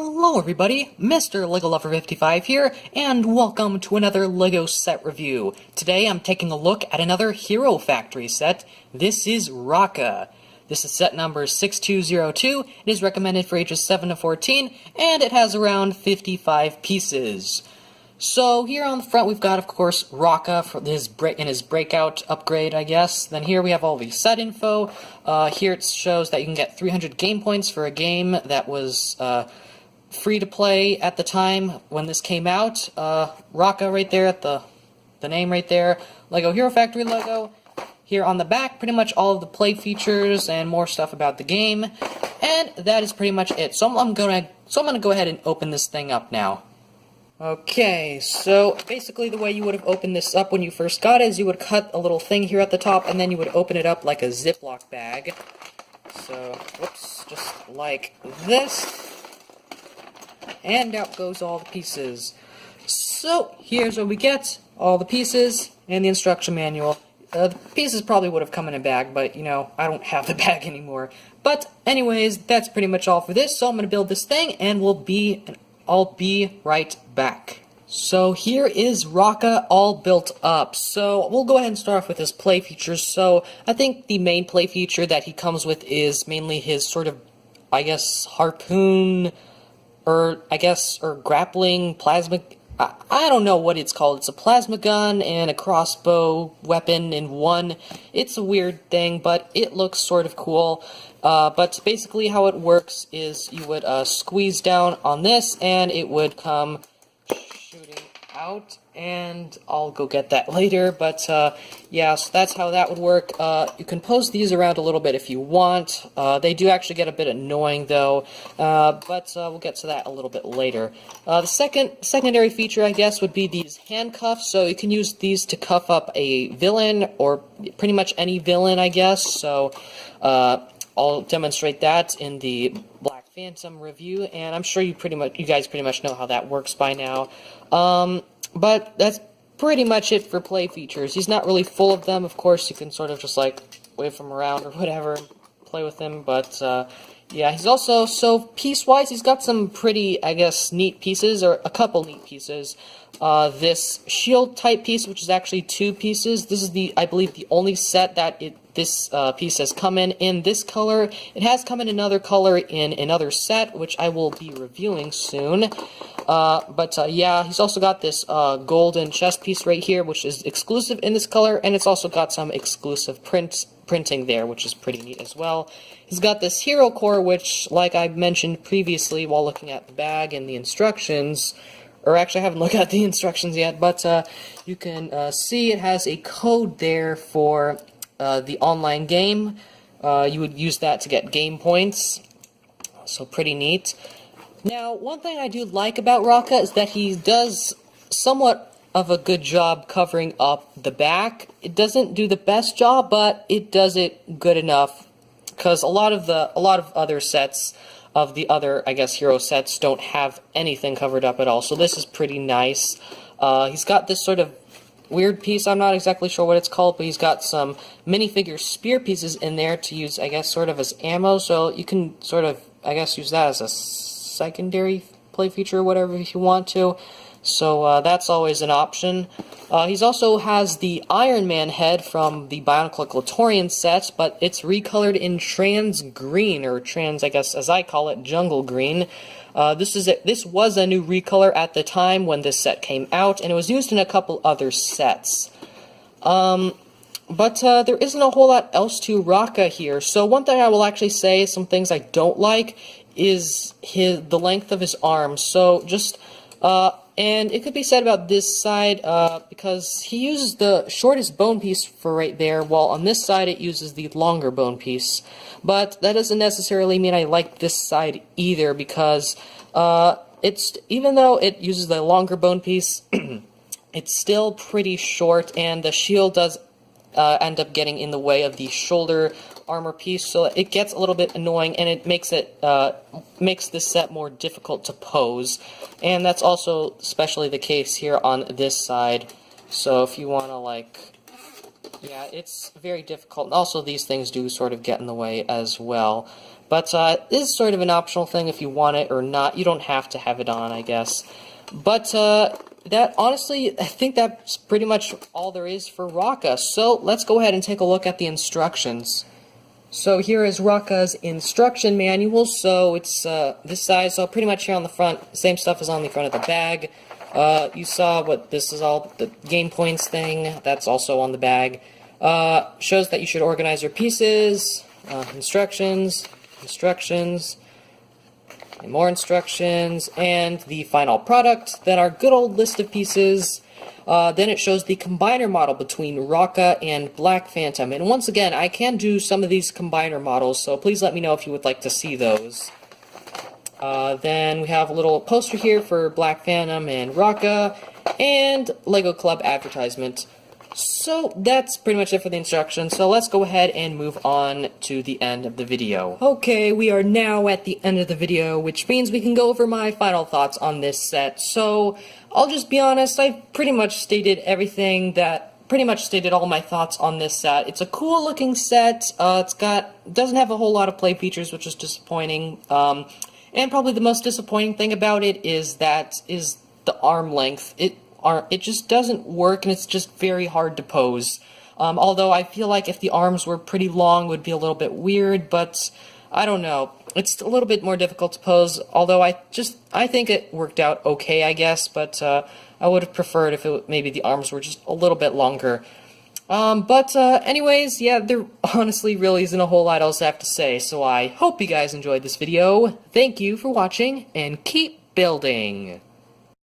Hello everybody, Mr. Lego Lover 55 here, and welcome to another LEGO set review. Today I'm taking a look at another Hero Factory set. This is Rocka. This is set number 6202, it is recommended for ages 7 to 14, and it has around 55 pieces. So here on the front we've got, of course, Rocka for his Breakout upgrade, I guess. Then here we have all the set info. Here it shows that you can get 300 game points for a game that was free to play at the time when this came out. Rocka right there at the name right there. LEGO Hero Factory logo. Here on the back, pretty much all of the play features and more stuff about the game. And that is pretty much it. So I'm gonna go ahead and open this thing up now. Okay, so basically the way you would have opened this up when you first got it is you would cut a little thing here at the top and then you would open it up like a Ziploc bag. So, whoops, just like this. And out goes all the pieces. So, here's what we get. All the pieces and the instruction manual. The pieces probably would have come in a bag, but, you know, I don't have the bag anymore. But, anyways, that's pretty much all for this. So I'm going to build this thing and I'll be right back. So here is Rocka all built up. So we'll go ahead and start off with his play features. So I think the main play feature that he comes with is mainly his sort of, I guess, harpoon, or grappling plasma. I don't know what it's called. It's a plasma gun and a crossbow weapon in one. It's a weird thing, but it looks sort of cool. But basically how it works is you would squeeze down on this and it would come shooting out, and I'll go get that later, but yeah, so that's how that would work. You can pose these around a little bit if you want. They do actually get a bit annoying though, but we'll get to that a little bit later. The secondary feature, I guess, would be these handcuffs, so you can use these to cuff up a villain, or pretty much any villain, I guess. So I'll demonstrate that in the Black Phantom review, and I'm sure you guys pretty much know how that works by now. But that's pretty much it for play features. He's not really full of them. Of course, you can sort of just like wave him around or whatever, and play with him. But yeah, he's also, so piece-wise, he's got some pretty, I guess, neat pieces, or a couple neat pieces. This shield-type piece, which is actually 2 pieces. This is I believe, the only set that this piece has come in this color. It has come in another color in another set, which I will be reviewing soon. Yeah, he's also got this golden chest piece right here, which is exclusive in this color, and it's also got some exclusive printing there, which is pretty neat as well. He's got this hero core, which, like I mentioned previously while looking at the bag and the instructions, or actually I haven't looked at the instructions yet, but you can see it has a code there for the online game. You would use that to get game points, so pretty neat. Now, one thing I do like about Rocka is that he does somewhat of a good job covering up the back. It doesn't do the best job, but it does it good enough, because a lot of other sets of the other, I guess, hero sets don't have anything covered up at all. So this is pretty nice. He's got this sort of weird piece, I'm not exactly sure what it's called, but he's got some minifigure spear pieces in there to use, I guess, sort of as ammo, so you can sort of, I guess, use that as a secondary play feature or whatever if you want to. So that's always an option. He also has the Iron Man head from the Bionicle Eclatorian set, but it's recolored in trans green, or trans, I guess, as I call it, jungle green. This was a new recolor at the time when this set came out, and it was used in a couple other sets. But there isn't a whole lot else to Rocka here. So one thing I will actually say, some things I don't like, is the length of his arms. So just, and it could be said about this side, because he uses the shortest bone piece for right there, while on this side it uses the longer bone piece. But that doesn't necessarily mean I like this side either, because even though it uses the longer bone piece, it's still pretty short, and the shield does end up getting in the way of the shoulder armor piece, so it gets a little bit annoying, and it makes this set more difficult to pose. And that's also especially the case here on this side. So if you want to, like, yeah, it's very difficult. And also these things do sort of get in the way as well. But this is sort of an optional thing if you want it or not. You don't have to have it on, I guess. But that, honestly, I think that's pretty much all there is for Rocka. So let's go ahead and take a look at the instructions. So here is Rocka's instruction manual. So it's this size, so pretty much here on the front, same stuff as on the front of the bag. You saw what this is all, the game points thing, that's also on the bag. Shows that you should organize your pieces, instructions, and more instructions, and the final product, then our good old list of pieces. Then it shows the combiner model between Rocka and Black Phantom. And once again, I can do some of these combiner models, so please let me know if you would like to see those. Then we have a little poster here for Black Phantom and Rocka, and Lego Club advertisement. So that's pretty much it for the instructions, so let's go ahead and move on to the end of the video. Okay, we are now at the end of the video, which means we can go over my final thoughts on this set. So, I'll just be honest, I've pretty much stated all my thoughts on this set. It's a cool looking set, doesn't have a whole lot of play features, which is disappointing, and probably the most disappointing thing about it is the arm length. It just doesn't work, and it's just very hard to pose. Although I feel like if the arms were pretty long, it would be a little bit weird, but I don't know. It's a little bit more difficult to pose, although I think it worked out okay, I guess, but I would have preferred if maybe the arms were just a little bit longer. Anyways, yeah, there honestly really isn't a whole lot else I have to say, so I hope you guys enjoyed this video. Thank you for watching, and keep building!